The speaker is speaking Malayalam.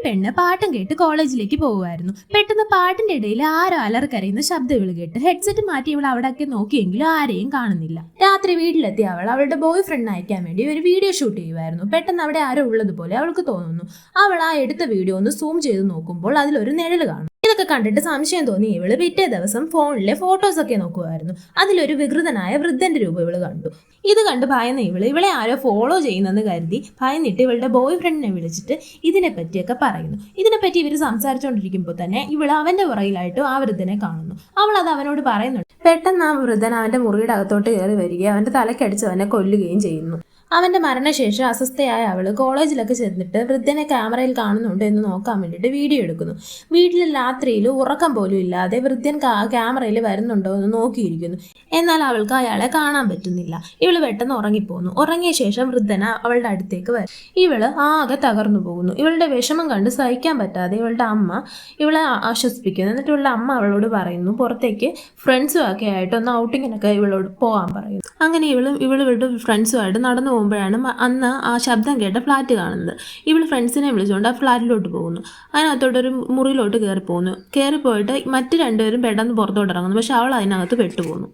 പെണ്ണ് പാട്ടും കേട്ട് കോളേജിലേക്ക് പോകുമായിരുന്നു. പെട്ടെന്ന് പാട്ടിന്റെ ഇടയിൽ ആരോ അലർക്കരയുന്ന ശബ്ദം ഇവള് കേട്ട് ഹെഡ്സെറ്റ് മാറ്റി ഇവൾ അവിടെയൊക്കെ നോക്കിയെങ്കിലും ആരെയും കാണുന്നില്ല. രാത്രി വീട്ടിലെത്തി അവളുടെ ബോയ് ഫ്രണ്ടിനെ അയക്കാൻ വേണ്ടി ഒരു വീഡിയോ ഷൂട്ട് ചെയ്യുമായിരുന്നു. പെട്ടെന്ന് അവിടെ ആരോ ഉള്ളതുപോലെ അവൾക്ക് തോന്നുന്നു. അവൾ ആ എടുത്ത വീഡിയോ ഒന്ന് സൂം ചെയ്ത് നോക്കുമ്പോൾ അതിലൊരു നിഴല് കാണും. ഇതൊക്കെ കണ്ടിട്ട് സംശയം തോന്നി ഇവള് പിറ്റേ ദിവസം ഫോണിലെ ഫോട്ടോസ് ഒക്കെ നോക്കുമായിരുന്നു. അതിലൊരു വികൃതനായ വൃദ്ധന്റെ രൂപം ഇവള് കണ്ടു. ഇത് കണ്ട് ഭയന്ന ഇവളെ ആരോ ഫോളോ ചെയ്യുന്നെന്ന് കരുതി ഭയന്നിട്ട് ഇവളുടെ ബോയ് ഫ്രണ്ടിനെ വിളിച്ചിട്ട് ഇതിനെ പറ്റിയൊക്കെ പറയുന്നു. ഇതിനെപ്പറ്റി ഇവർ സംസാരിച്ചുകൊണ്ടിരിക്കുമ്പോൾ തന്നെ ഇവള് അവന്റെ പുറകിലായിട്ട് ആ വൃദ്ധനെ കാണുന്നു. അവൾ അത് അവനോട് പറയുന്നുണ്ട്. പെട്ടെന്ന് ആ വൃദ്ധൻ അവന്റെ മുറിയുടെ അകത്തോട്ട് കയറി വരികയും അവന്റെ തലക്കടിച്ച് അവനെ കൊല്ലുകയും ചെയ്യുന്നു. അവന്റെ മരണശേഷം അസ്വസ്ഥയായ അവള് കോളേജിലൊക്കെ ചെന്നിട്ട് വൃദ്ധനെ ക്യാമറയിൽ കാണുന്നുണ്ട് എന്ന് നോക്കാൻ വേണ്ടിയിട്ട് വീഡിയോ എടുക്കുന്നു. വീട്ടിൽ രാത്രിയിൽ ഉറക്കം പോലും ഇല്ലാതെ വൃദ്ധൻ ക്യാമറയിൽ വരുന്നുണ്ടോ എന്ന് നോക്കിയിരിക്കുന്നു. എന്നാൽ അവൾക്ക് അയാളെ കാണാൻ പറ്റുന്നില്ല. ഇവള് പെട്ടെന്ന് ഉറങ്ങിപ്പോകുന്നു. ഉറങ്ങിയ ശേഷം വൃദ്ധന അവളുടെ അടുത്തേക്ക് വരും. ഇവള് ആകെ തകർന്നു പോകുന്നു. ഇവളുടെ വിഷമം കണ്ട് സഹിക്കാൻ പറ്റാതെ ഇവളുടെ അമ്മ ഇവളെ ആശ്വസിപ്പിക്കുന്നു. എന്നിട്ട് ഇവളുടെ അമ്മ അവളോട് പറയുന്നു പുറത്തേക്ക് ഫ്രണ്ട്സും ഒക്കെ ആയിട്ട് ഒന്ന് ഔട്ടിങ്ങിനൊക്കെ ഇവളോട് പോകാൻ പറയുന്നു. അങ്ങനെ ഇവളുടെ ഫ്രണ്ട്സുമായിട്ട് നടന്നു പോകുമ്പോഴാണ് അന്ന് ആ ശബ്ദം കേട്ട ഫ്ലാറ്റ് കാണുന്നത്. ഇവൾ ഫ്രണ്ട്സിനെ വിളിച്ചുകൊണ്ട് ആ ഫ്ലാറ്റിലോട്ട് പോകുന്നു. അതിനകത്തോട്ടൊരു മുറിയിലോട്ട് കയറി പോകുന്നു. കയറിപ്പോയിട്ട് മറ്റു രണ്ടുപേരും പെട്ടെന്ന് പുറത്തോട്ട് ഇറങ്ങുന്നു. പക്ഷെ അവൾ അതിനകത്ത് പെട്ടുപോകുന്നു.